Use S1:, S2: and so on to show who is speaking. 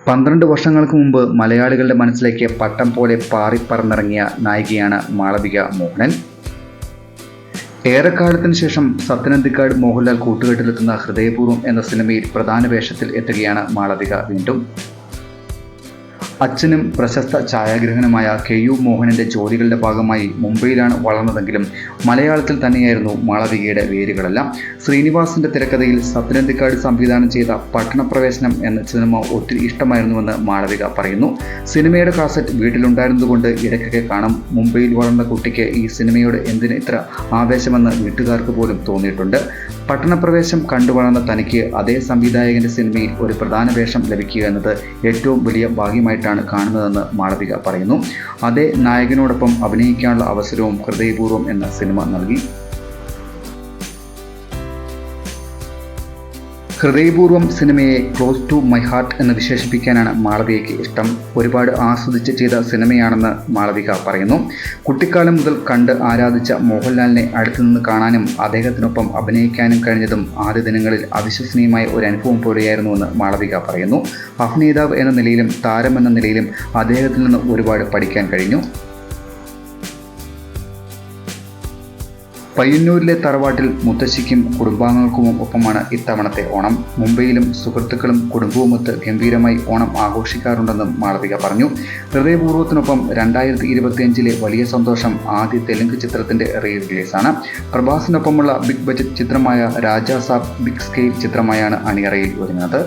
S1: 12 വർഷങ്ങൾക്ക് മുമ്പ് മലയാളികളുടെ മനസ്സിലേക്ക് പട്ടം പോലെ പാറിപ്പറന്നിറങ്ങിയ നായികയാണ് മാളവിക മോഹനൻ. ഏറെക്കാലത്തിന് ശേഷം സത്യനന്ദിക്കാട് മോഹൻലാൽ കൂട്ടുകെട്ടിലെത്തുന്ന ഹൃദയപൂർവ്വം എന്ന സിനിമയിൽ പ്രധാന വേഷത്തിൽ എത്തുകയാണ് മാളവിക വീണ്ടും. അച്ഛനും പ്രശസ്ത ഛായാഗ്രഹനുമായ KU മോഹനന്റെ ജോലികളുടെ ഭാഗമായി മുംബൈയിലാണ് വളർന്നതെങ്കിലും മലയാളത്തിൽ തന്നെയായിരുന്നു മാളവികയുടെ വേരുകളെല്ലാം. ശ്രീനിവാസിന്റെ തിരക്കഥയിൽ സത്യനന്ദിക്കാട് സംവിധാനം ചെയ്ത പട്ടണപ്രവേശനം എന്ന സിനിമ ഒത്തിരി ഇഷ്ടമായിരുന്നുവെന്ന് മാളവിക പറയുന്നു. സിനിമയുടെ കാസറ്റ് വീട്ടിലുണ്ടായിരുന്നതുകൊണ്ട് ഇടയ്ക്കൊക്കെ കാണും. മുംബൈയിൽ വളർന്ന കുട്ടിക്ക് ഈ സിനിമയോട് എന്തിന് ഇത്ര ആവേശമെന്ന് വീട്ടുകാർക്ക് പോലും തോന്നിയിട്ടുണ്ട്. പട്ടണപ്രവേശം കണ്ടുവളർന്ന തനിക്ക് അതേ സംവിധായകന്റെ സിനിമയിൽ ഒരു പ്രധാന വേഷം ലഭിക്കുക എന്നത് ഏറ്റവും വലിയ ഭാഗ്യമായിട്ടാണ് കാണുന്നതെന്ന് മാളവിക പറയുന്നു. അതേ നായകനോടൊപ്പം അഭിനയിക്കാനുള്ള അവസരവും ഹൃദയപൂർവ്വം എന്ന സിനിമ നൽകി. ഹൃദയപൂർവ്വം സിനിമയെ ക്ലോസ് ടു മൈ ഹാർട്ട് എന്ന് വിശേഷിപ്പിക്കാനാണ് മാളവികയ്ക്ക് ഇഷ്ടം. ഒരുപാട് ആസ്വദിച്ച് ചെയ്ത സിനിമയാണെന്ന് മാളവിക പറയുന്നു. കുട്ടിക്കാലം മുതൽ കണ്ട് ആരാധിച്ച മോഹൻലാലിനെ അടുത്തുനിന്ന് കാണാനും അദ്ദേഹത്തിനൊപ്പം അഭിനയിക്കാനും കഴിഞ്ഞതും ആദ്യ ദിനങ്ങളിൽ അവിശ്വസനീയമായ ഒരു അനുഭവം പോലെയായിരുന്നുവെന്ന് മാളവിക പറയുന്നു. അഭിനേതാവ് എന്ന നിലയിലും താരം എന്ന നിലയിലും അദ്ദേഹത്തിൽ നിന്ന് ഒരുപാട് പഠിക്കാൻ കഴിഞ്ഞു. പയ്യന്നൂരിലെ തറവാട്ടിൽ മുത്തശ്ശിക്കും കുടുംബാംഗങ്ങൾക്കും ഒപ്പമാണ് ഇത്തവണത്തെ ഓണം. മുംബൈയിലും സുഹൃത്തുക്കളും കുടുംബവുമൊത്ത് ഗംഭീരമായി ഓണം ആഘോഷിക്കാറുണ്ടെന്നും മാളവിക പറഞ്ഞു. ഹൃദയപൂർവ്വത്തിനൊപ്പം 2025 വലിയ സന്തോഷം ആദ്യ തെലുങ്ക് ചിത്രത്തിന്റെ റിലീസാണ്. പ്രഭാസിനൊപ്പമുള്ള ബിഗ് ബജറ്റ് ചിത്രമായ രാജാ സാബ് ബിഗ് സ്കെയിൽ ചിത്രമായാണ് അണിയറയിൽ ഒരുങ്ങുന്നത്.